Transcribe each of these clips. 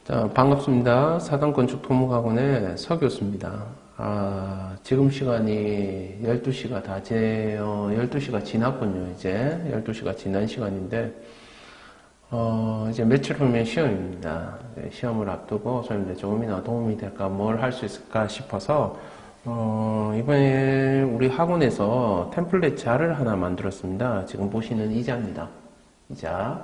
자, 반갑습니다. 사단건축토목학원의 서교수입니다. 지금 시간이 12시가 12시가 지났군요. 이제 12시가 지난 시간인데, 이제 며칠 후면 시험입니다. 네, 시험을 앞두고 선생님들 조금이나 도움이 될까, 뭘 할 수 있을까 싶어서, 이번에 우리 학원에서 템플릿 자를 하나 만들었습니다. 지금 보시는 이 자입니다. 이 자.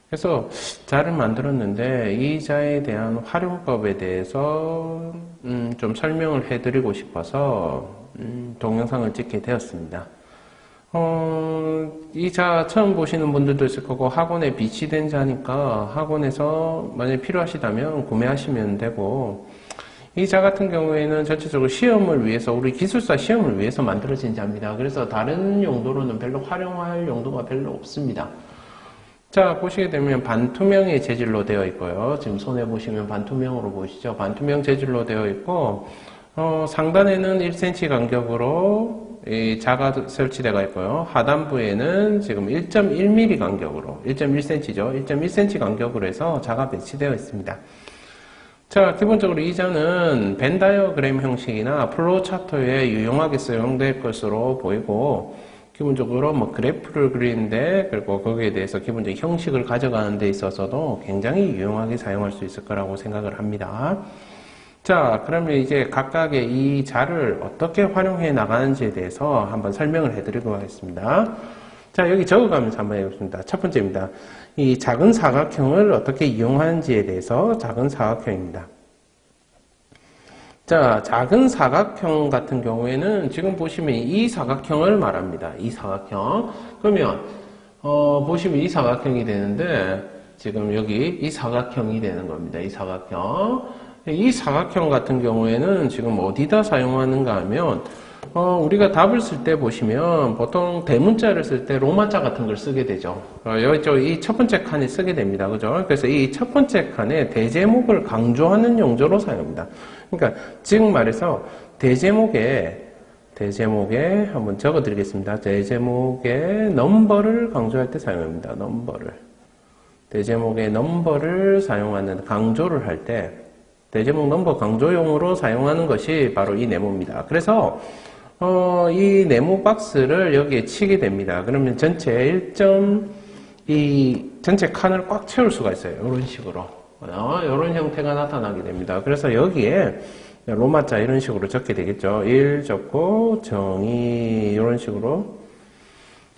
그래서 자를 만들었는데 이 자에 대한 활용법에 대해서 좀 설명을 해드리고 싶어서 동영상을 찍게 되었습니다. 이 자 처음 보시는 분들도 있을 거고 학원에 비치된 자니까 학원에서 만약에 필요하시다면 구매하시면 되고, 이 자 같은 경우에는 전체적으로 시험을 위해서, 우리 기술사 시험을 위해서 만들어진 자입니다. 그래서 다른 용도로는 별로 활용할 용도가 별로 없습니다. 자, 보시게 되면 반투명의 재질로 되어 있고요. 지금 손에 보시면 반투명으로 보이시죠? 반투명 재질로 되어 있고, 상단에는 1cm 간격으로 이 자가 설치되어 있고요. 하단부에는 지금 1.1mm 간격으로, 1.1cm죠. 1.1cm 간격으로 해서 자가 배치되어 있습니다. 자, 기본적으로 이 자는 벤 다이어그램 형식이나 플로우 차트에 유용하게 사용될 것으로 보이고, 기본적으로 뭐 그래프를 그리는데, 그리고 거기에 대해서 기본적인 형식을 가져가는 데 있어서도 굉장히 유용하게 사용할 수 있을 거라고 생각을 합니다. 자, 그러면 이제 각각의 이 자를 어떻게 활용해 나가는지에 대해서 한번 설명을 해드리도록 하겠습니다. 자, 여기 적어가면서 한번 해보겠습니다. 첫 번째입니다. 이 작은 사각형을 어떻게 이용하는지에 대해서 작은 사각형입니다. 자, 작은 사각형 같은 경우에는 지금 보시면 이 사각형을 말합니다. 이 사각형. 그러면 보시면 이 사각형이 되는데 지금 여기 이 사각형이 되는 겁니다. 이 사각형. 이 사각형 같은 경우에는 지금 어디다 사용하는가 하면 우리가 답을 쓸 때 보시면 보통 대문자를 쓸 때 로마자 같은 걸 쓰게 되죠. 여기 이 첫 번째 칸에 쓰게 됩니다. 그죠? 그래서 이 첫 번째 칸에 대제목을 강조하는 용도로 사용합니다. 그러니까 지금 말해서 대제목에 한번 적어 드리겠습니다. 대제목에 넘버를 강조할 때 사용합니다. 넘버를. 대제목에 넘버를 사용하는, 강조를 할 때 대제목 넘버 강조용으로 사용하는 것이 바로 이 네모입니다. 그래서 이 네모 박스를 여기에 치게 됩니다. 그러면 전체 전체 칸을 꽉 채울 수가 있어요. 이런 식으로. 이런 형태가 나타나게 됩니다. 그래서 여기에 로마자 이런 식으로 적게 되겠죠. 1 적고 정의 이런 식으로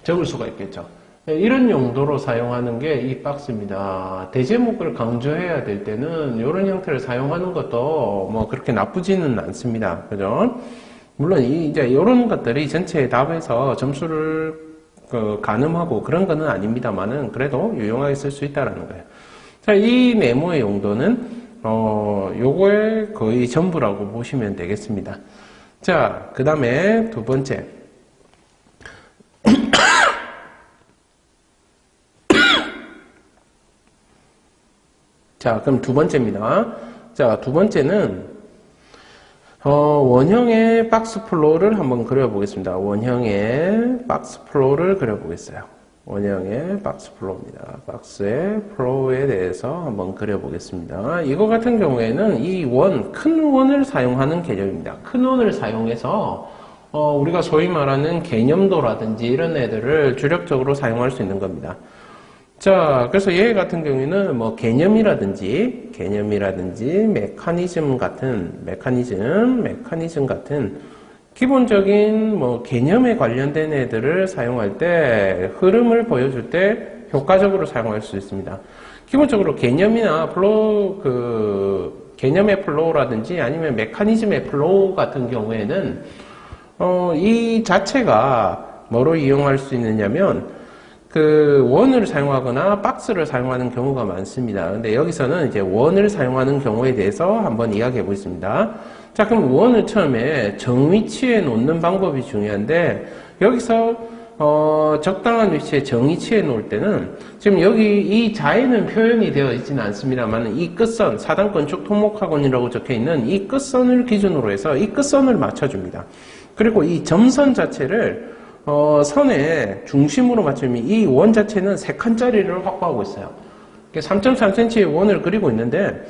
적을 수가 있겠죠. 이런 용도로 사용하는 게 이 박스입니다. 대제목을 강조해야 될 때는 이런 형태를 사용하는 것도 뭐 그렇게 나쁘지는 않습니다. 그죠? 물론 이제 이런 것들이 전체 답에서 점수를 가늠하고 그런 거는 아닙니다만은 그래도 유용하게 쓸 수 있다라는 거예요. 자, 이 네모의 용도는 요거의 거의 전부라고 보시면 되겠습니다. 자, 그 다음에 두 번째. 자, 그럼 두 번째입니다. 자, 두 번째는 원형의 박스 플로우를 한번 그려보겠습니다. 원형의 박스 플로우를 그려보겠어요. 원형의 박스 플로우입니다. 박스의 플로우에 대해서 한번 그려보겠습니다. 이거 같은 경우에는 이 큰 원을 사용하는 개념입니다. 큰 원을 사용해서 우리가 소위 말하는 개념도라든지 이런 애들을 주력적으로 사용할 수 있는 겁니다. 자, 그래서 얘 같은 경우에는 뭐 개념이라든지 메커니즘 같은 기본적인 뭐 개념에 관련된 애들을 사용할 때 흐름을 보여줄 때 효과적으로 사용할 수 있습니다. 기본적으로 개념이나 개념의 플로우라든지 아니면 메커니즘의 플로우 같은 경우에는 이 자체가 뭐로 이용할 수 있느냐면 원을 사용하거나 박스를 사용하는 경우가 많습니다. 근데 여기서는 이제 원을 사용하는 경우에 대해서 한번 이야기해 보겠습니다. 자, 그럼 원을 처음에 정위치에 놓는 방법이 중요한데, 여기서, 적당한 위치에 정위치에 놓을 때는, 지금 여기 이 자에는 표현이 되어 있지는 않습니다만, 이 끝선, 사단건축 토목학원이라고 적혀 있는 이 끝선을 기준으로 해서 이 끝선을 맞춰줍니다. 그리고 이 점선 자체를, 선의 중심으로 맞추면 이 원 자체는 3칸짜리를 확보하고 있어요. 3.3cm의 원을 그리고 있는데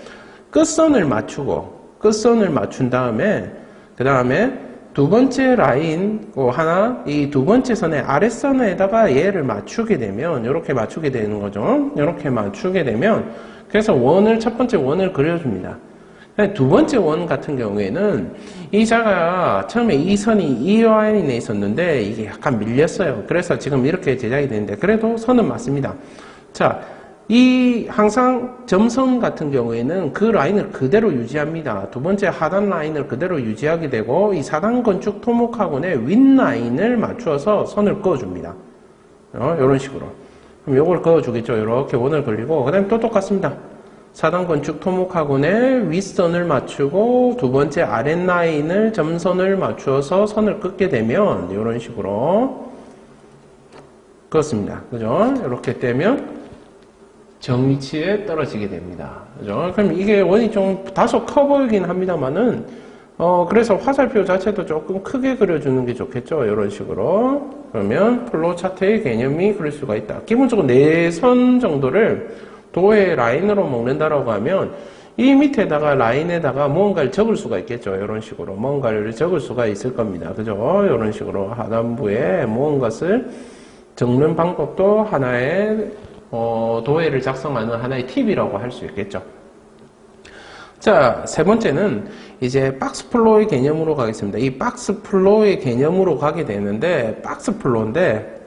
끝선을 맞춘 다음에 그 다음에 두 번째 라인 이 두 번째 선의 아랫선에다가 얘를 맞추게 되면 이렇게 맞추게 되는 거죠. 이렇게 맞추게 되면 그래서 첫 번째 원을 그려줍니다. 두 번째 원 같은 경우에는 이 자가 처음에 이 선이 이 라인에 있었는데 이게 약간 밀렸어요. 그래서 지금 이렇게 제작이 되는데 그래도 선은 맞습니다. 자, 항상 점선 같은 경우에는 그 라인을 그대로 유지합니다. 두 번째 하단 라인을 그대로 유지하게 되고 이 4단 건축 토목학원의 윗 라인을 맞추어서 선을 그어줍니다. 이런 식으로. 그럼 요걸 그어주겠죠. 이렇게 원을 그리고 그 다음에 또 똑같습니다. 4단 건축 토목학원의 윗선을 맞추고 두 번째 아랫 라인을 점선을 맞추어서 선을 긋게 되면 이런 식으로 그렇습니다. 그죠? 이렇게 되면 정위치에 떨어지게 됩니다. 그죠? 그럼 이게 원이 좀 다소 커 보이긴 합니다만은 그래서 화살표 자체도 조금 크게 그려주는 게 좋겠죠. 이런 식으로. 그러면 플로우 차트의 개념이 그럴 수가 있다. 기본적으로 4선 정도를 도의 라인으로 먹는다라고 하면 이 밑에다가 라인에다가 무언가를 적을 수가 있겠죠. 이런 식으로 뭔가를 적을 수가 있을 겁니다. 그죠? 이런 식으로 하단부에 무언가를 적는 방법도 하나의 도해를 작성하는 하나의 팁이라고 할 수 있겠죠. 자, 세 번째는 이제 박스 플로우의 개념으로 가겠습니다. 이 박스 플로우의 개념으로 가게 되는데 박스 플로우인데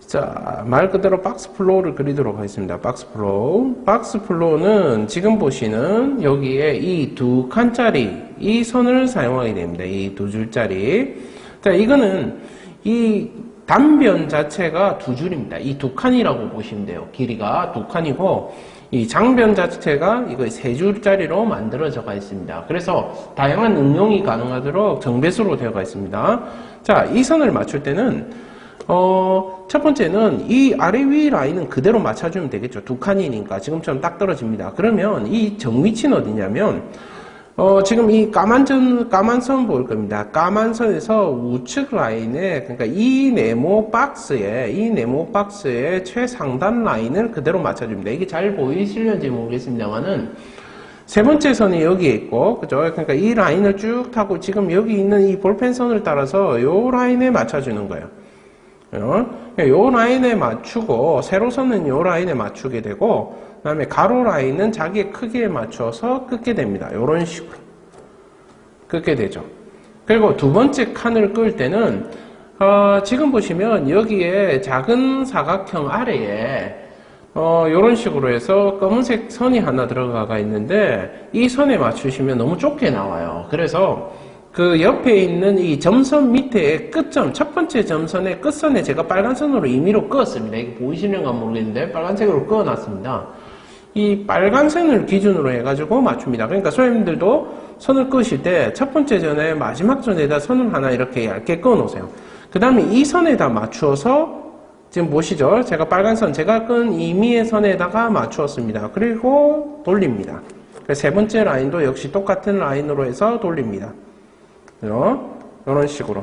자, 말 그대로 박스 플로우를 그리도록 하겠습니다. 박스 플로우는 지금 보시는 여기에 이 두 칸짜리 이 선을 사용하게 됩니다. 이 두 줄짜리. 자, 이거는 이 단변 자체가 두 줄입니다. 이 두 칸이라고 보시면 돼요. 길이가 두 칸이고 이 장변 자체가 이거 세 줄짜리로 만들어져가 있습니다. 그래서 다양한 응용이 가능하도록 정배수로 되어가 있습니다. 자, 이 선을 맞출 때는 첫 번째는 이 아래 위 라인은 그대로 맞춰주면 되겠죠. 두 칸이니까 지금처럼 딱 떨어집니다. 그러면 이 정위치는 어디냐면 지금 이 까만 선 보일 겁니다. 까만 선에서 우측 라인에, 그러니까 이 네모 박스의 최상단 라인을 그대로 맞춰줍니다. 이게 잘 보이시려는지 모르겠습니다만은, 세 번째 선이 여기에 있고, 그죠? 그러니까 이 라인을 쭉 타고 지금 여기 있는 이 볼펜 선을 따라서 요 라인에 맞춰주는 거예요. 요 라인에 맞추고, 세로선은 요 라인에 맞추게 되고, 그 다음에 가로 라인은 자기의 크기에 맞춰서 긋게 됩니다. 이런 식으로 긋게 되죠. 그리고 두 번째 칸을 끌 때는 지금 보시면 여기에 작은 사각형 아래에 이런 식으로 해서 검은색 선이 하나 들어가 있는데 이 선에 맞추시면 너무 좁게 나와요. 그래서 그 옆에 있는 이 점선 밑에 끝점, 첫 번째 점선의 끝선에 제가 빨간 선으로 임의로 그었습니다. 이게 보이시는가 모르겠는데 빨간색으로 그어놨습니다. 이 빨간 선을 기준으로 해가지고 맞춥니다. 그러니까 선생님들도 선을 그으실 때 첫 번째 전에 마지막 전에다 선을 하나 이렇게 얇게 그어 놓으세요. 그 다음에 이 선에다 맞추어서 지금 보시죠? 제가 빨간 선, 제가 끈 임의의 선에다가 맞추었습니다. 그리고 돌립니다. 세 번째 라인도 역시 똑같은 라인으로 해서 돌립니다. 이런 식으로.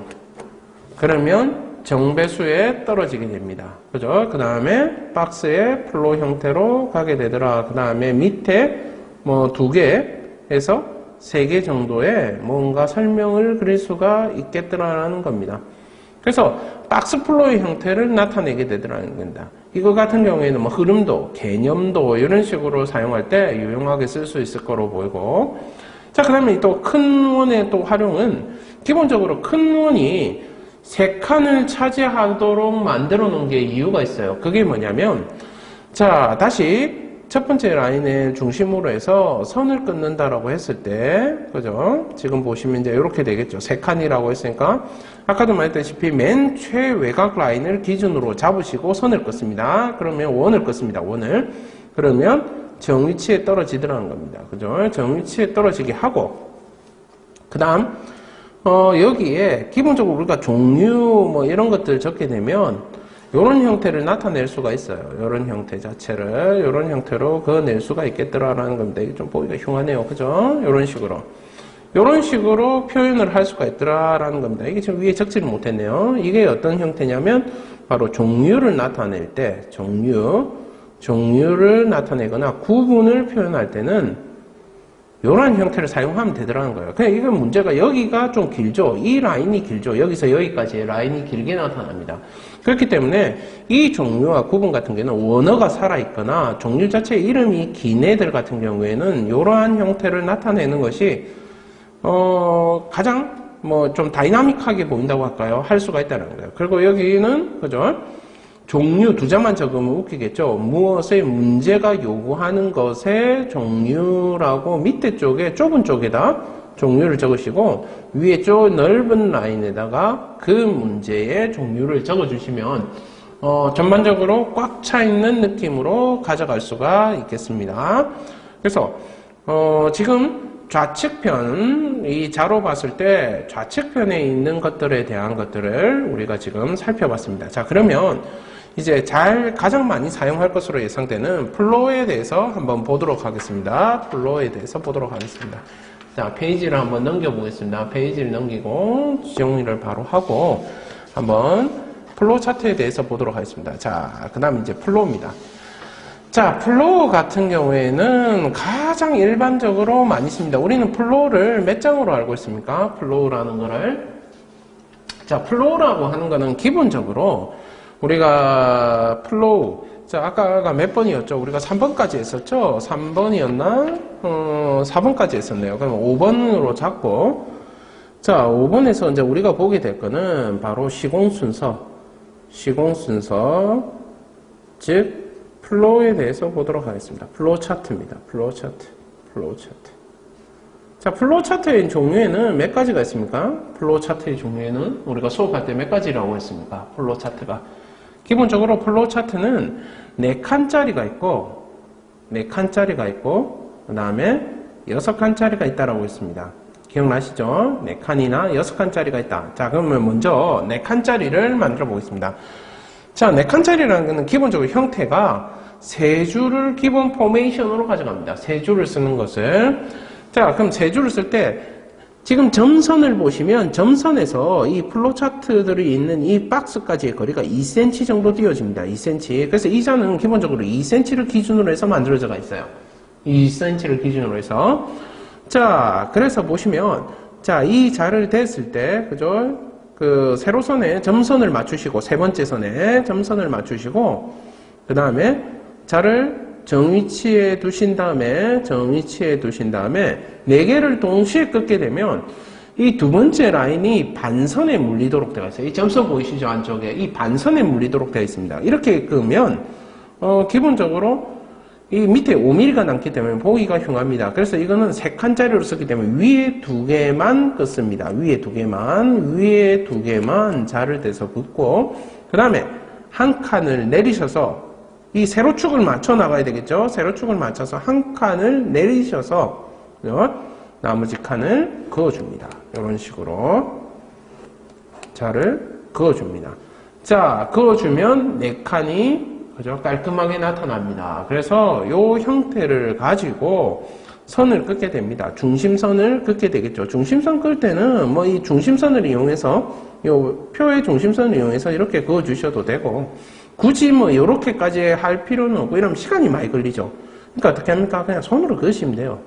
그러면 정배수에 떨어지게 됩니다. 그죠? 그 다음에 박스의 플로우 형태로 가게 되더라. 그 다음에 밑에 뭐 2개에서 3개 정도의 뭔가 설명을 그릴 수가 있겠더라라는 겁니다. 그래서 박스 플로우의 형태를 나타내게 되더라는 겁니다. 이거 같은 경우에는 뭐 흐름도, 개념도 이런 식으로 사용할 때 유용하게 쓸 수 있을 거로 보이고, 자, 그 다음에 또 큰 원의 또 활용은 기본적으로 큰 원이 3칸을 차지하도록 만들어 놓은 게 이유가 있어요. 그게 뭐냐면, 자, 다시 첫 번째 라인을 중심으로 해서 선을 끊는다라고 했을 때, 그죠? 지금 보시면 이제 이렇게 되겠죠. 3칸이라고 했으니까, 아까도 말했다시피 맨 최외곽 라인을 기준으로 잡으시고 선을 끊습니다. 그러면 원을 끊습니다. 원을. 그러면 정위치에 떨어지더라는 겁니다. 그죠? 정위치에 떨어지게 하고, 그 다음, 여기에 기본적으로 우리가 종류 뭐 이런 것들 적게 되면 이런 형태를 나타낼 수가 있어요. 이런 형태 자체를 이런 형태로 그어낼 수가 있겠더라라는 겁니다. 이게 좀 보기가 흉하네요. 그죠? 이런 식으로 표현을 할 수가 있더라라는 겁니다. 이게 지금 위에 적지를 못했네요. 이게 어떤 형태냐면 바로 종류를 나타낼 때 종류 종류를 나타내거나 구분을 표현할 때는 이러한 형태를 사용하면 되더라는 거예요. 그냥 이건 문제가 여기가 좀 길죠. 이 라인이 길죠. 여기서 여기까지 라인이 길게 나타납니다. 그렇기 때문에 이 종류와 구분 같은 경우는 원어가 살아있거나 종류 자체의 이름이 긴 애들 같은 경우에는 이러한 형태를 나타내는 것이 가장 뭐 좀 다이나믹하게 보인다고 할까요? 할 수가 있다는 거예요. 그리고 여기는 그죠? 종류 두 자만 적으면 웃기겠죠. 무엇의 문제가 요구하는 것의 종류라고 밑에 쪽에 좁은 쪽에다 종류를 적으시고 위에 쪽 넓은 라인에다가 그 문제의 종류를 적어주시면 전반적으로 꽉 차 있는 느낌으로 가져갈 수가 있겠습니다. 그래서 지금 좌측편, 이 자로 봤을 때 좌측편에 있는 것들에 대한 것들을 우리가 지금 살펴봤습니다. 자, 그러면 이제 가장 많이 사용할 것으로 예상되는 플로우에 대해서 한번 보도록 하겠습니다. 플로우에 대해서 보도록 하겠습니다. 자, 페이지를 한번 넘겨보겠습니다. 페이지를 넘기고 정리를 바로 하고 한번 플로우 차트에 대해서 보도록 하겠습니다. 자, 그 다음 이제 플로우입니다. 자, 플로우 같은 경우에는 가장 일반적으로 많이 씁니다. 우리는 플로우를 몇 장으로 알고 있습니까? 플로우라는 거를. 자, 플로우라고 하는 거는 기본적으로 우리가 플로우, 자, 아까 몇 번이었죠? 우리가 3번까지 했었죠? 3번이었나? 4번까지 했었네요. 그럼 5번으로 잡고, 자, 5번에서 이제 우리가 보게 될 거는 바로 시공 순서, 즉, 플로우에 대해서 보도록 하겠습니다. 플로우 차트입니다. 플로우 차트. 자, 플로우 차트의 종류에는 몇 가지가 있습니까? 플로우 차트의 종류에는 우리가 수업할 때 몇 가지라고 했습니까? 플로우 차트가. 기본적으로 플로우 차트는 4칸짜리가 있고, 그 다음에 6칸짜리가 있다라고 했습니다. 기억나시죠? 4칸이나 6칸짜리가 있다. 자, 그러면 먼저 4칸짜리를 만들어 보겠습니다. 자, 4칸짜리라는 것은 기본적으로 형태가 3줄을 기본 포메이션으로 가져갑니다. 3줄을 쓰는 것을. 자, 그럼 3줄을 쓸 때 지금 점선을 보시면 점선에서 이 플로우 차트들이 있는 이 박스까지의 거리가 2cm 정도 띄워집니다. 2cm. 그래서 이 자는 기본적으로 2cm를 기준으로 해서 만들어져가 있어요. 2cm를 기준으로 해서. 자, 그래서 보시면 자, 이 자를 댔을 때 그죠? 그 세로선에 점선을 맞추시고 세 번째 선에 점선을 맞추시고 그 다음에 자를 정위치에 두신 다음에 4개를 동시에 긋게 되면 이 두 번째 라인이 반선에 물리도록 되어 있어요. 이 점선 보이시죠? 안쪽에 이 반선에 물리도록 되어 있습니다. 이렇게 끄면 기본적으로 이 밑에 5mm가 남기 때문에 보기가 흉합니다. 그래서 이거는 3칸짜리로 쓰기 때문에 위에 2개만 긋습니다. 위에 두 개만 자를 대서 긋고 그 다음에 한 칸을 내리셔서 이 세로축을 맞춰 나가야 되겠죠. 세로축을 맞춰서 한 칸을 내리셔서 나머지 칸을 그어줍니다. 이런 식으로 자를 그어줍니다. 자, 그어주면 4칸이 그죠? 깔끔하게 나타납니다. 그래서 이 형태를 가지고 선을 긋게 됩니다. 중심선을 긋게 되겠죠. 중심선 끌 때는 뭐 이 중심선을 이용해서 요 표의 중심선을 이용해서 이렇게 그어 주셔도 되고 굳이 뭐 이렇게까지 할 필요는 없고 이러면 시간이 많이 걸리죠. 그러니까 어떻게 합니까? 그냥 손으로 그으시면 돼요.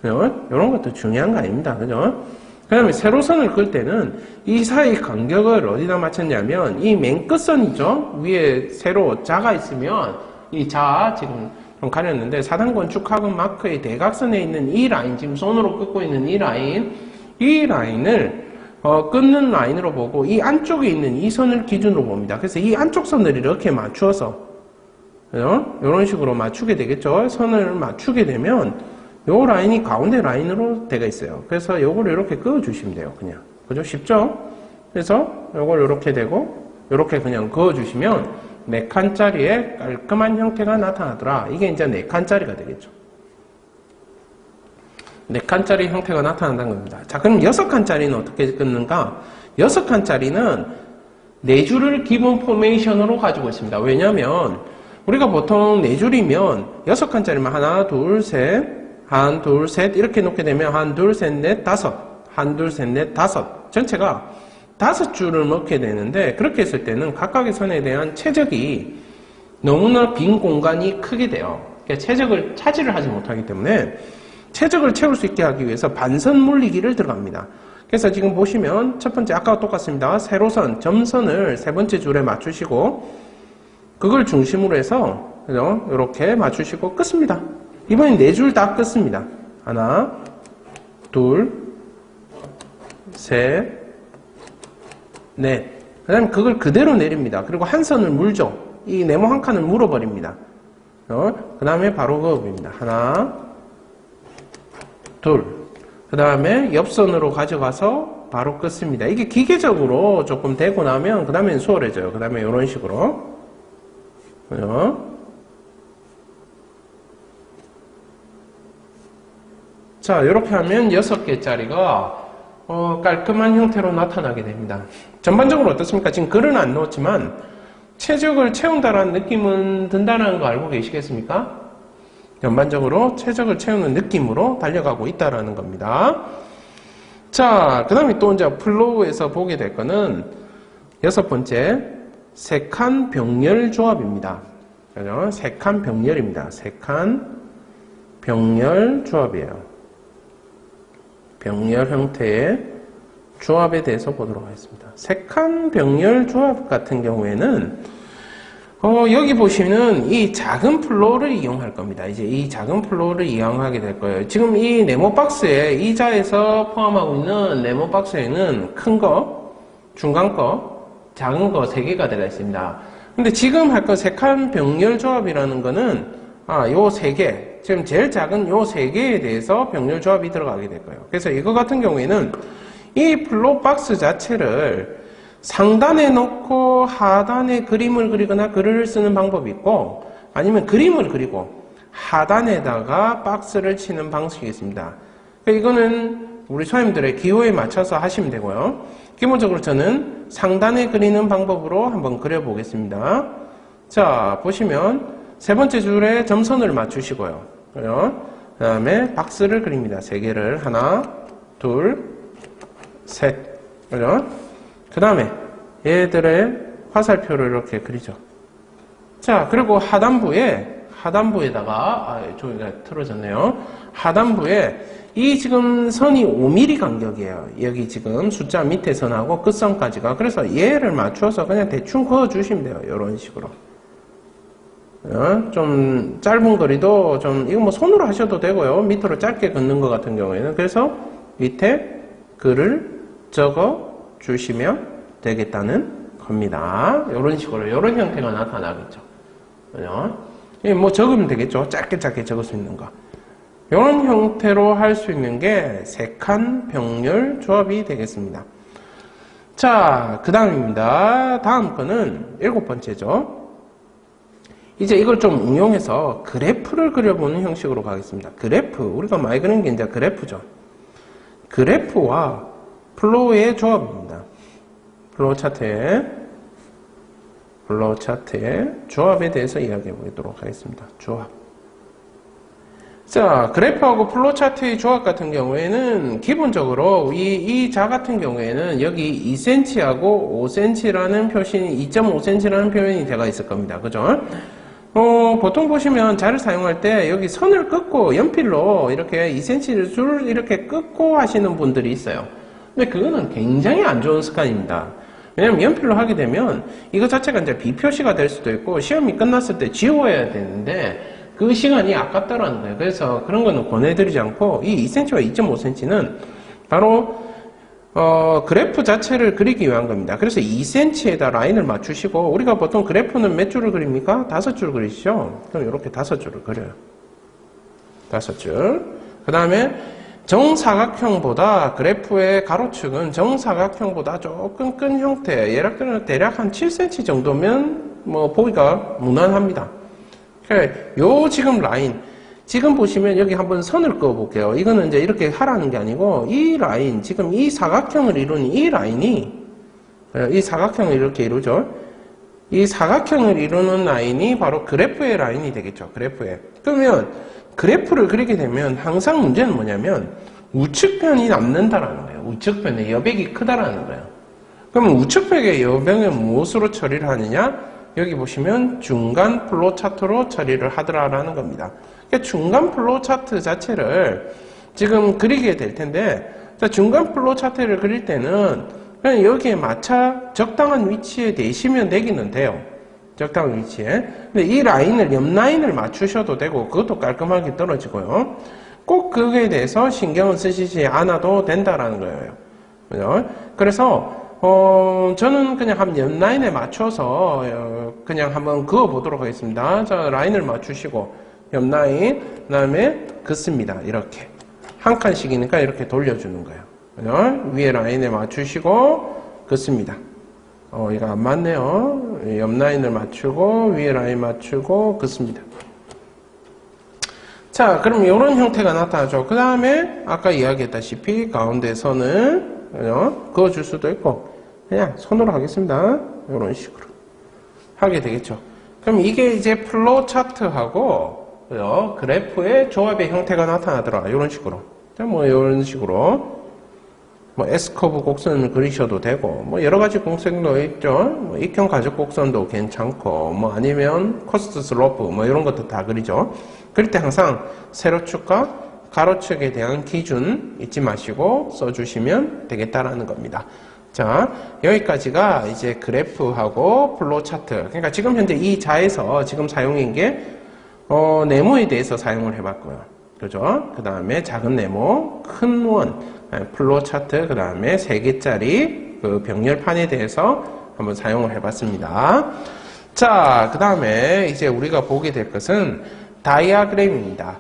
이런 것도 중요한 거 아닙니다. 그죠? 그 다음에 세로선을 끌 때는 이 사이 간격을 어디다 맞췄냐면 이 맨 끝선이죠. 위에 세로 자가 있으면 이 자 지금 좀 가렸는데 사단권 축하근 마크의 대각선에 있는 이 라인 지금 손으로 긋고 있는 이 라인을 끊는 라인으로 보고 이 안쪽에 있는 이 선을 기준으로 봅니다. 그래서 이 안쪽 선을 이렇게 맞추어서 이런 식으로 맞추게 되겠죠. 선을 맞추게 되면 요 라인이 가운데 라인으로 되어 있어요. 그래서 요거를 이렇게 그어 주시면 돼요. 그냥. 그죠? 쉽죠? 그래서 요걸 이렇게 되고 이렇게 그냥 그어 주시면 4칸짜리의 깔끔한 형태가 나타나더라. 이게 이제 4칸짜리가 되겠죠. 4칸짜리 형태가 나타난다는 겁니다. 자, 그럼 6칸짜리는 어떻게 끊는가? 6칸짜리는 4줄을 기본 포메이션으로 가지고 있습니다. 왜냐면 우리가 보통 4줄이면 6칸짜리면 하나, 둘, 셋, 이렇게 놓게 되면 1, 2, 3, 4, 5. 전체가 5줄을 넣게 되는데 그렇게 했을 때는 각각의 선에 대한 최적이 너무나 빈 공간이 크게 돼요. 그러니까 최적을 차지를 하지 못하기 때문에 최적을 채울 수 있게 하기 위해서 반선 물리기를 들어갑니다. 그래서 지금 보시면 첫 번째 아까와 똑같습니다. 세로선, 점선을 세 번째 줄에 맞추시고 그걸 중심으로 해서 이렇게 맞추시고 끄습니다. 이번엔 네 줄 다 끄습니다. 하나, 둘, 셋, 넷. 그 다음에 그걸 그대로 내립니다. 그리고 한 선을 물죠. 이 네모 한 칸을 물어버립니다. 그 다음에 바로 그어봅니다. 하나, 둘. 그 다음에 옆선으로 가져가서 바로 끄습니다. 이게 기계적으로 조금 되고 나면 그 다음엔 수월해져요. 그 다음에 이런 식으로. 자, 이렇게 하면 6개짜리가 깔끔한 형태로 나타나게 됩니다. 전반적으로 어떻습니까? 지금 글은 안 넣었지만 최적을 채운다라는 느낌은 든다는 거 알고 계시겠습니까? 전반적으로 최적을 채우는 느낌으로 달려가고 있다라는 겁니다. 자, 그 다음에 또 이제 플로우에서 보게 될 거는 6번째, 세칸 병렬 조합입니다. 그죠? 세칸 병렬입니다. 세칸 병렬 조합이에요. 병렬 형태의 조합에 대해서 보도록 하겠습니다. 세칸 병렬 조합 같은 경우에는 여기 보시면 이 작은 플로우를 이용할 겁니다. 이제 이 작은 플로우를 이용하게 될 거예요. 지금 이 네모 박스에 이 자에서 포함하고 있는 네모 박스에는 큰 거, 중간 거, 작은 거 3개가 들어가 있습니다. 근데 지금 할 거 세칸 병렬 조합이라는 거는 요 3개, 지금 제일 작은 요 3개에 대해서 병렬 조합이 들어가게 될 거예요. 그래서 이거 같은 경우에는 이 플로우 박스 자체를 상단에 놓고 하단에 그림을 그리거나 글을 쓰는 방법이 있고 아니면 그림을 그리고 하단에다가 박스를 치는 방식이 있습니다. 이거는 우리 손님들의 기호에 맞춰서 하시면 되고요. 기본적으로 저는 상단에 그리는 방법으로 한번 그려보겠습니다. 자, 보시면 세 번째 줄에 점선을 맞추시고요. 그 다음에 박스를 그립니다. 3개를 하나, 둘, 셋. 그죠? 그 다음에 얘들의 화살표를 이렇게 그리죠. 자, 그리고 하단부에다가 저기가 틀어졌네요. 하단부에 이 지금 선이 5mm 간격이에요. 여기 지금 숫자 밑에 선하고 끝선까지가. 그래서 얘를 맞춰서 그냥 대충 그어주시면 돼요. 이런 식으로. 좀 짧은 거리도 이거 뭐 손으로 하셔도 되고요. 밑으로 짧게 긋는 것 같은 경우에는. 그래서 밑에 글을 적어 주시면 되겠다는 겁니다. 이런 식으로, 이런 형태가 나타나겠죠. 뭐 적으면 되겠죠. 짧게 적을 수 있는 거. 이런 형태로 할 수 있는 게 세칸 병렬 조합이 되겠습니다. 자, 그 다음입니다. 다음 거는 7번째죠. 이제 이걸 좀 응용해서 그래프를 그려보는 형식으로 가겠습니다. 그래프, 우리가 많이 그리는 게 이제 그래프죠. 그래프와 플로우의 조합입니다. 플로우 차트의 조합에 대해서 이야기해 보도록 하겠습니다. 조합. 자, 그래프하고 플로우 차트의 조합 같은 경우에는 기본적으로 이 자 같은 경우에는 여기 2cm하고 5cm라는 표시, 2.5cm라는 표현이 되어 있을 겁니다. 그죠? 보통 보시면 자를 사용할 때 여기 선을 긋고 연필로 이렇게 2cm를 줄 이렇게 긋고 하시는 분들이 있어요. 근데 그거는 굉장히 안 좋은 습관입니다. 왜냐면 연필로 하게 되면 이거 자체가 이제 비표시가 될 수도 있고 시험이 끝났을 때 지워야 되는데 그 시간이 아깝다라는 거예요. 그래서 그런 거는 권해드리지 않고 이 2cm와 2.5cm는 바로 그래프 자체를 그리기 위한 겁니다. 그래서 2cm에다 라인을 맞추시고 우리가 보통 그래프는 몇 줄을 그립니까? 5줄 그리시죠? 그럼 이렇게 5줄을 그려요. 5줄. 그 다음에 정사각형보다 그래프의 가로축은 정사각형보다 조금 큰 형태, 대략 한 7cm 정도면 뭐 보기가 무난합니다. 요 지금 라인, 지금 보시면 여기 한번 선을 그어 볼게요. 이거는 이제 이렇게 하라는 게 아니고 이 라인, 지금 이 사각형을 이루는 이 라인이 이 사각형을 이렇게 이루죠. 이 사각형을 이루는 라인이 바로 그래프의 라인이 되겠죠. 그래프의. 그러면 그래프를 그리게 되면 항상 문제는 뭐냐면 우측편이 남는다라는 거예요. 우측편의 여백이 크다라는 거예요. 그러면 우측편의 여백을 무엇으로 처리를 하느냐? 여기 보시면 중간 플로우 차트로 처리를 하더라라는 겁니다. 그러니까 중간 플로우 차트 자체를 지금 그리게 될 텐데, 자, 중간 플로우 차트를 그릴 때는 그냥 여기에 맞춰 적당한 위치에 대시면 되기는 돼요. 적당한 위치에. 근데 이 라인을, 옆 라인을 맞추셔도 되고, 그것도 깔끔하게 떨어지고요. 꼭 그거에 대해서 신경을 쓰시지 않아도 된다라는 거예요. 그죠? 그래서, 저는 그냥 한 옆 라인에 맞춰서, 그냥 한번 그어 보도록 하겠습니다. 자, 라인을 맞추시고, 옆 라인, 그 다음에 긋습니다. 이렇게. 한 칸씩이니까 이렇게 돌려주는 거예요. 그죠? 위에 라인에 맞추시고, 긋습니다. 이거 안 맞네요. 옆 라인을 맞추고, 위에 라인 맞추고, 긋습니다. 자, 그럼 이런 형태가 나타나죠. 그 다음에, 아까 이야기했다시피, 가운데 선을, 그어줄 수도 있고, 그냥 손으로 하겠습니다. 이런 식으로. 하게 되겠죠. 그럼 이게 이제 플로우 차트하고, 그래프의 조합의 형태가 나타나더라. 이런 식으로. 뭐, 이런 식으로. 뭐 S커브 곡선을 그리셔도 되고, 뭐 여러 가지 곡선도 있죠. 뭐 익형 가적 곡선도 괜찮고, 뭐 아니면 코스트 슬로프, 뭐 이런 것도 다 그리죠. 그럴 때 항상 세로축과 가로축에 대한 기준 잊지 마시고 써주시면 되겠다라는 겁니다. 자, 여기까지가 이제 그래프하고 플로우 차트. 그러니까 지금 현재 이 자에서 지금 사용인 게, 네모에 대해서 사용을 해봤고요. 그죠? 그 다음에 작은 네모, 큰 원, 플로우 차트, 그 다음에 3개짜리 그 병렬판에 대해서 한번 사용을 해봤습니다. 자, 그 다음에 이제 우리가 보게 될 것은 다이아그램입니다.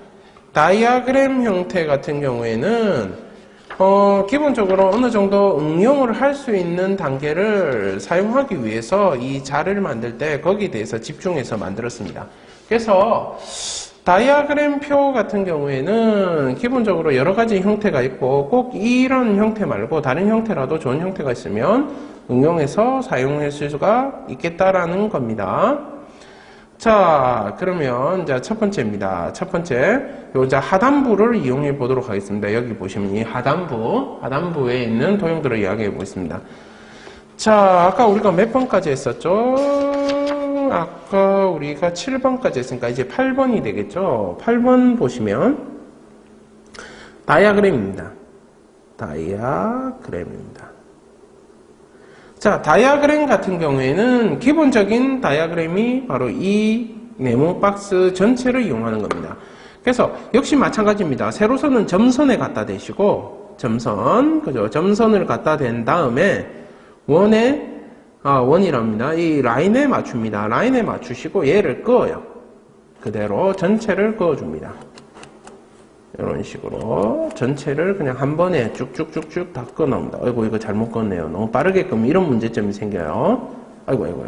다이아그램 형태 같은 경우에는 기본적으로 어느 정도 응용을 할 수 있는 단계를 사용하기 위해서 이 자를 만들 때 거기에 대해서 집중해서 만들었습니다. 그래서 다이아그램 표 같은 경우에는 기본적으로 여러 가지 형태가 있고 꼭 이런 형태 말고 다른 형태라도 좋은 형태가 있으면 응용해서 사용했을 수가 있겠다라는 겁니다. 자, 그러면 자, 첫 번째입니다. 첫 번째, 요 하단부를 이용해 보도록 하겠습니다. 여기 보시면 이 하단부에 있는 도형들을 이야기해 보겠습니다. 자, 아까 우리가 몇 번까지 했었죠? 아까 우리가 7번까지 했으니까 이제 8번이 되겠죠? 8번 보시면 다이아그램입니다. 다이아그램입니다. 자, 다이아그램 같은 경우에는 기본적인 다이아그램이 바로 이 네모 박스 전체를 이용하는 겁니다. 그래서 역시 마찬가지입니다. 세로선은 점선에 갖다 대시고 점선, 그죠? 점선을 갖다 댄 다음에 원이랍니다. 이 라인에 맞춥니다. 라인에 맞추시고 얘를 그어요. 그대로 전체를 그어줍니다. 이런 식으로 전체를 그냥 한 번에 쭉쭉쭉쭉 다 그어 나옵니다. 아이고, 이거 잘못 그었네요. 너무 빠르게 끄면 이런 문제점이 생겨요. 아이고,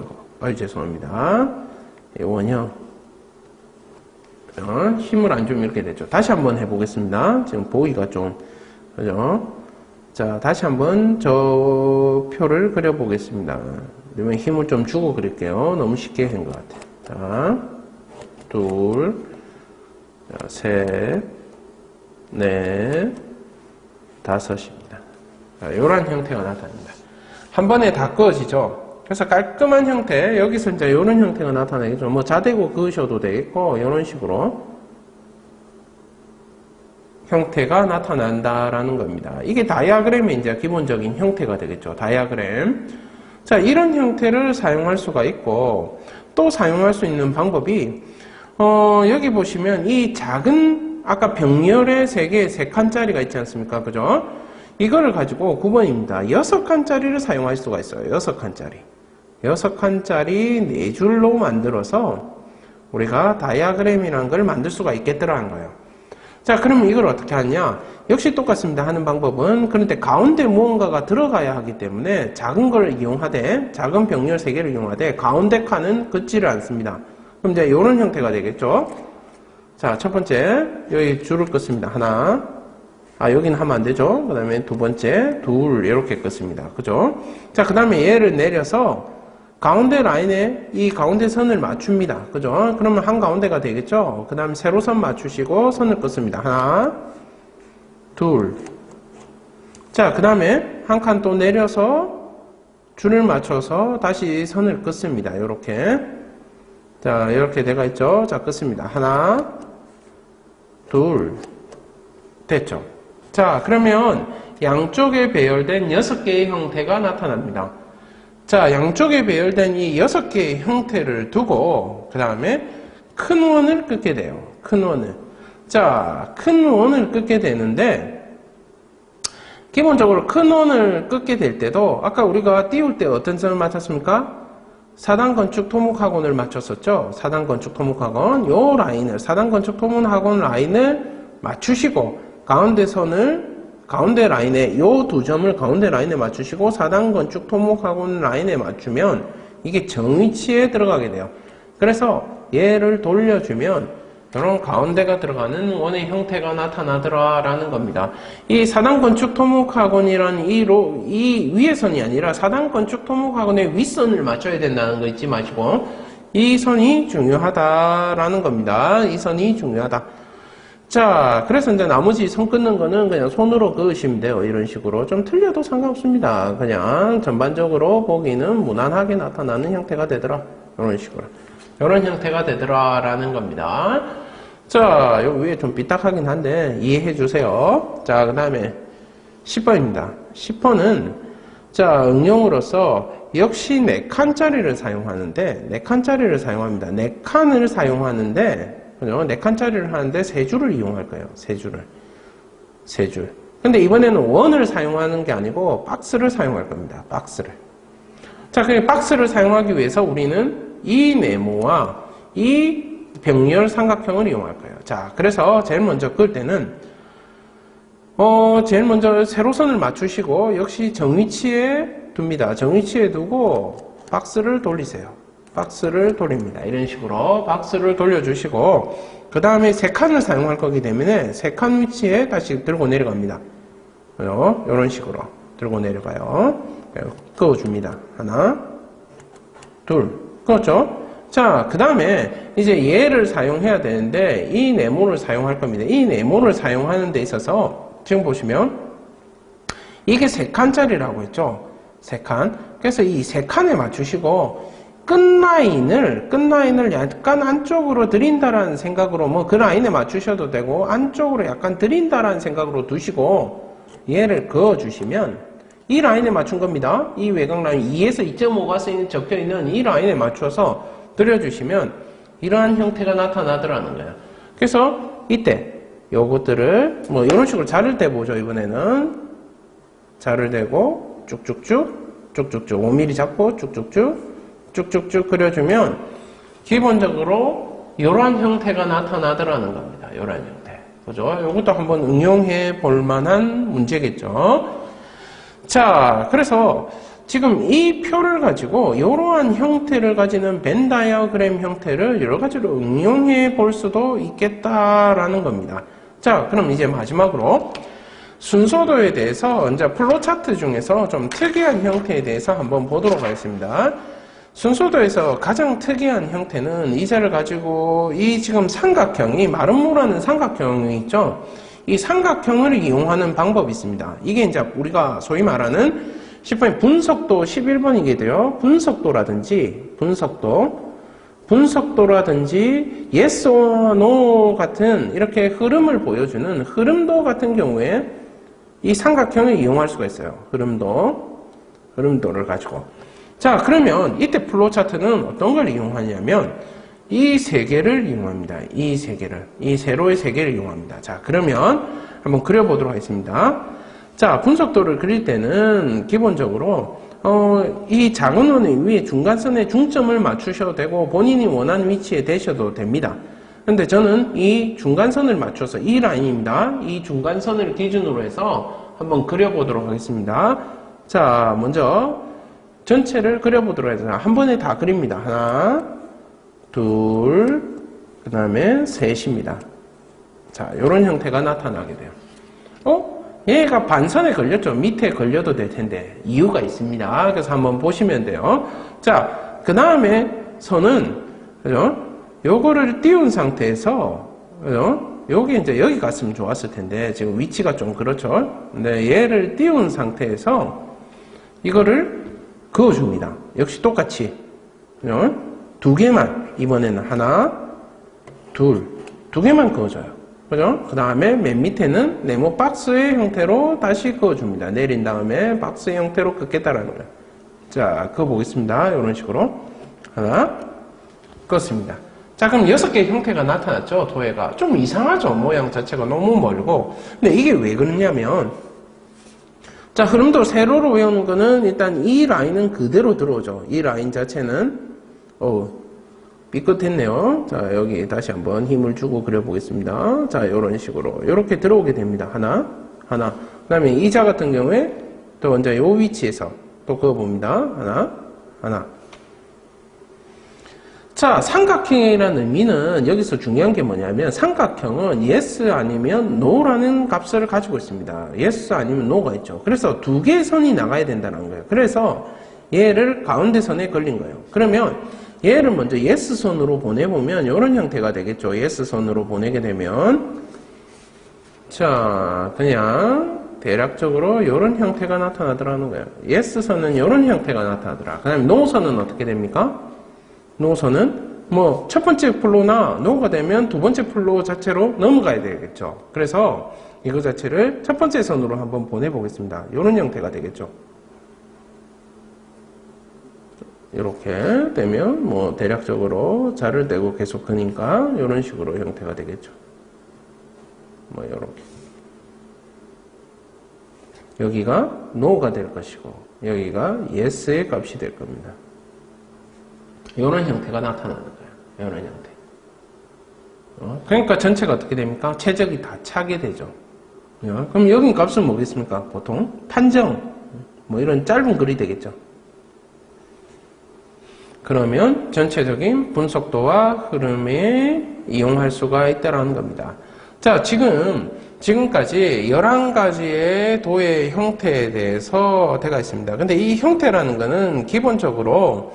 죄송합니다. 이 원형. 힘을 안 주면 이렇게 되죠. 다시 한번 해보겠습니다. 지금 보기가 좀, 그죠? 자, 다시 한번 저 표를 그려보겠습니다. 그러면 힘을 좀 주고 그릴게요. 너무 쉽게 한 것 같아요. 자, 둘, 자, 셋, 넷, 다섯입니다. 자, 이런 형태가 나타납니다. 한 번에 다 그어지죠. 그래서 깔끔한 형태, 여기서 이제 이런 형태가 나타나겠죠. 뭐 자대고 그으셔도 되겠고, 이런 식으로 형태가 나타난다라는 겁니다. 이게 다이아그램의 이제 기본적인 형태가 되겠죠. 다이아그램. 자, 이런 형태를 사용할 수가 있고, 또 사용할 수 있는 방법이, 여기 보시면 이 작은, 아까 병렬의 3칸짜리가 있지 않습니까? 그죠? 이거를 가지고 9번입니다. 6칸짜리를 사용할 수가 있어요. 6칸짜리. 6칸짜리 4줄로 만들어서 우리가 다이아그램이라는 걸 만들 수가 있겠더라는 거예요. 자, 그러면 이걸 어떻게 하냐? 역시 똑같습니다. 하는 방법은. 그런데 가운데 무언가가 들어가야 하기 때문에 작은 걸 이용하되, 작은 병렬 3개를 이용하되, 가운데 칸은 긋지를 않습니다. 그럼 이제 이런 형태가 되겠죠? 자, 첫 번째, 여기 줄을 긋습니다. 하나. 여기는 하면 안 되죠? 그 다음에 두 번째, 둘, 이렇게 긋습니다. 그죠? 자, 그 다음에 얘를 내려서 가운데 라인에 이 가운데 선을 맞춥니다. 그죠? 그러면 한가운데가 되겠죠? 그 다음에 세로선 맞추시고 선을 긋습니다. 하나, 둘. 자, 그 다음에 한 칸 또 내려서 줄을 맞춰서 다시 선을 긋습니다. 이렇게. 자, 이렇게 돼가 있죠? 자, 끊습니다. 하나, 둘, 됐죠? 자, 그러면 양쪽에 배열된 6개의 형태가 나타납니다. 자, 양쪽에 배열된 이 6개의 형태를 두고, 그 다음에 큰 원을 끊게 돼요. 큰 원을. 자, 큰 원을 끊게 되는데, 기본적으로 큰 원을 끊게 될 때도, 아까 우리가 띄울 때 어떤 점을 맞췄습니까? 4단 건축 토목학원을 맞췄었죠? 4단 건축 토목학원, 요 라인을, 4단 건축 토목학원 라인을 맞추시고, 가운데 선을, 가운데 라인에, 요 두 점을 가운데 라인에 맞추시고, 4단 건축 토목학원 라인에 맞추면, 이게 정위치에 들어가게 돼요. 그래서 얘를 돌려주면, 이런 가운데가 들어가는 원의 형태가 나타나더라 라는 겁니다. 이 4단 건축 토목학원이란 이 위의 선이 아니라 4단 건축 토목학원의 윗선을 맞춰야 된다는 거 잊지 마시고, 이 선이 중요하다라는 겁니다. 이 선이 중요하다. 자, 그래서 이제 나머지 선 끊는 거는 그냥 손으로 그으시면 돼요. 이런 식으로. 좀 틀려도 상관없습니다. 그냥 전반적으로 보기는 무난하게 나타나는 형태가 되더라. 이런 식으로. 이런 형태가 되더라 라는 겁니다. 자, 여기 위에 좀 삐딱하긴 한데 이해해 주세요. 자, 그 다음에 10번입니다. 10번은 자, 응용으로서 역시 4칸짜리를 사용하는데 4칸짜리를 사용합니다. 4칸을 사용하는데 그죠? 4칸짜리를 하는데 3줄을 이용할 거예요. 3줄을. 3줄. 근데 이번에는 원을 사용하는 게 아니고 박스를 사용할 겁니다. 박스를. 자, 그 박스를 사용하기 위해서 우리는 이 네모와 이 병렬 삼각형을 이용할 거예요. 자, 그래서 제일 먼저 그을 때는 제일 먼저 세로선을 맞추시고 역시 정위치에 둡니다. 정위치에 두고 박스를 돌리세요. 박스를 돌립니다. 이런 식으로 박스를 돌려주시고 그 다음에 3칸을 사용할 거기 때문에 3칸 위치에 다시 들고 내려갑니다. 이런 식으로 들고 내려가요. 그어줍니다. 하나, 둘, 그렇죠? 자, 그 다음에 이제 얘를 사용해야 되는데 이 네모를 사용할 겁니다. 이 네모를 사용하는 데 있어서 지금 보시면 이게 3칸짜리라고 했죠? 3칸. 그래서 이 3칸에 맞추시고 끝라인을 약간 안쪽으로 들인다라는 생각으로 뭐 그 라인에 맞추셔도 되고 안쪽으로 약간 들인다라는 생각으로 두시고 얘를 그어주시면 이 라인에 맞춘 겁니다. 이 외곽 라인 2에서 2.5가 적혀있는 이 라인에 맞춰서 들여주시면 이러한 형태가 나타나더라는 거예요. 그래서 이때 요것들을 뭐 이런 식으로 자를 대 보죠. 이번에는 자를 대고 쭉쭉쭉 5mm 잡고 쭉쭉쭉 그려주면 기본적으로 이러한 형태가 나타나더라는 겁니다. 이러한 형태. 그죠? 이것도 한번 응용해 볼 만한 문제겠죠. 자, 그래서 지금 이 표를 가지고 이러한 형태를 가지는 벤 다이어그램 형태를 여러 가지로 응용해 볼 수도 있겠다라는 겁니다. 자, 그럼 이제 마지막으로 순서도에 대해서 이제 플로 차트 중에서 좀 특이한 형태에 대해서 한번 보도록 하겠습니다. 순서도에서 가장 특이한 형태는 이 자를 가지고 이 지금 삼각형이 마름모라는 삼각형이 있죠. 이 삼각형을 이용하는 방법이 있습니다. 이게 이제 우리가 소위 말하는 10번의 분석도 11번이게 돼요. 분석도라든지 yes or no 같은 이렇게 흐름을 보여주는 흐름도 같은 경우에 이 삼각형을 이용할 수가 있어요. 흐름도를 가지고. 자, 그러면 이때 플로우 차트는 어떤 걸 이용하냐면 이 세 개를 이용합니다. 이 세로의 세 개를 이용합니다. 자, 그러면 한번 그려보도록 하겠습니다. 자, 분석도를 그릴 때는 기본적으로 이 작은 원의 위에 중간선에 중점을 맞추셔도 되고 본인이 원하는 위치에 대셔도 됩니다. 근데 저는 이 중간선을 맞춰서 이 라인입니다. 이 중간선을 기준으로 해서 한번 그려보도록 하겠습니다. 자, 먼저 전체를 그려보도록 하겠습니다. 한 번에 다 그립니다. 하나, 둘, 그 다음에 셋입니다. 자, 이런 형태가 나타나게 돼요. 얘가 반선에 걸렸죠. 밑에 걸려도 될 텐데 이유가 있습니다. 그래서 한번 보시면 돼요. 자, 그 다음에 선은 그죠? 요거를 띄운 상태에서 그죠? 여기 이제 여기 갔으면 좋았을 텐데 지금 위치가 좀 그렇죠. 근데 얘를 띄운 상태에서 이거를 그어줍니다. 역시 똑같이 그죠? 두 개만 이번에는 하나, 두 개만 그어줘요. 그죠? 그 다음에 맨 밑에는 네모 박스의 형태로 다시 그어줍니다. 내린 다음에 박스의 형태로 긋겠다라는 거예요. 자, 그어보겠습니다. 이런 식으로. 하나, 그었습니다. 자, 그럼 6개의 형태가 나타났죠? 도해가. 좀 이상하죠? 모양 자체가 너무 멀고. 근데 이게 왜 그러냐면, 자, 흐름도 세로로 외우는 거는 일단 이 라인은 그대로 들어오죠. 이 라인 자체는, 삐끗했네요. 자, 여기 다시 한번 힘을 주고 그려보겠습니다. 자, 이런 식으로. 이렇게 들어오게 됩니다. 하나. 그 다음에 이자 같은 경우에 또 먼저 이 위치에서 또 그어봅니다. 하나. 자, 삼각형이라는 의미는 여기서 중요한 게 뭐냐면 삼각형은 yes 아니면 no라는 값을 가지고 있습니다. yes 아니면 no가 있죠. 그래서 두 개의 선이 나가야 된다는 거예요. 그래서 얘를 가운데 선에 걸린 거예요. 그러면 얘를 먼저 yes 선으로 보내보면 이런 형태가 되겠죠. yes 선으로 보내게 되면 자, 그냥 대략적으로 이런 형태가 나타나더라는 거예요. yes 선은 이런 형태가 나타나더라. 그 다음에 no 선은 어떻게 됩니까? 노선은 뭐 첫 번째 플로나 노가 되면 두 번째 플로 자체로 넘어가야 되겠죠. 그래서 이거 자체를 첫 번째 선으로 한번 보내보겠습니다. 이런 형태가 되겠죠. 이렇게 되면 뭐 대략적으로 자를 대고 계속 그니까 이런 식으로 형태가 되겠죠. 뭐 이렇게 여기가 no가 될 것이고 여기가 yes의 값이 될 겁니다. 이런 형태가 나타나는 거예요. 이런 형태. 그러니까 전체가 어떻게 됩니까? 최적이 다 차게 되죠. 그럼 여기 값은 뭐겠습니까? 보통 판정, 뭐 이런 짧은 글이 되겠죠. 그러면 전체적인 분속도와 흐름에 이용할 수가 있다라는 겁니다. 자, 지금까지 11가지의 도의 형태에 대해서 되어 있습니다. 근데 이 형태라는 거는 기본적으로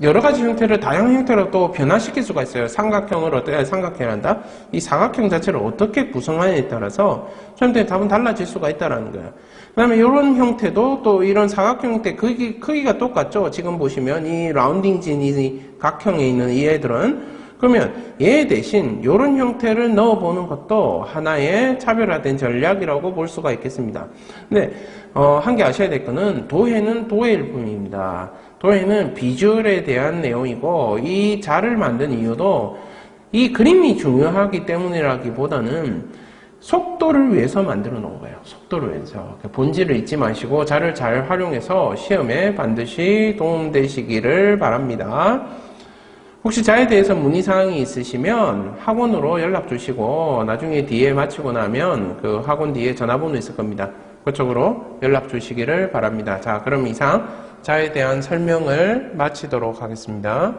여러 가지 형태를 다양한 형태로 또 변화시킬 수가 있어요. 삼각형을 어떻게 삼각형이란다. 이 사각형 자체를 어떻게 구성하느냐에 따라서 처음부터 답은 달라질 수가 있다라는 거예요. 그다음에 이런 형태도 또 이런 사각형 형태 크기가 똑같죠. 지금 보시면 이 라운딩진 이 각형에 있는 이 애들은 그러면 얘 대신 이런 형태를 넣어보는 것도 하나의 차별화된 전략이라고 볼 수가 있겠습니다. 근데 한 개 아셔야 될 거는 도해는 도해일 뿐입니다. 도해는 비주얼에 대한 내용이고 이 자를 만든 이유도 이 그림이 중요하기 때문이라기보다는 속도를 위해서 만들어 놓은 거예요. 속도를 위해서. 본질을 잊지 마시고 자를 잘 활용해서 시험에 반드시 도움되시기를 바랍니다. 혹시 자에 대해서 문의사항이 있으시면 학원으로 연락 주시고 나중에 뒤에 마치고 나면 그 학원 뒤에 전화번호 있을 겁니다. 그쪽으로 연락 주시기를 바랍니다. 자, 그럼 이상 자에 대한 설명을 마치도록 하겠습니다.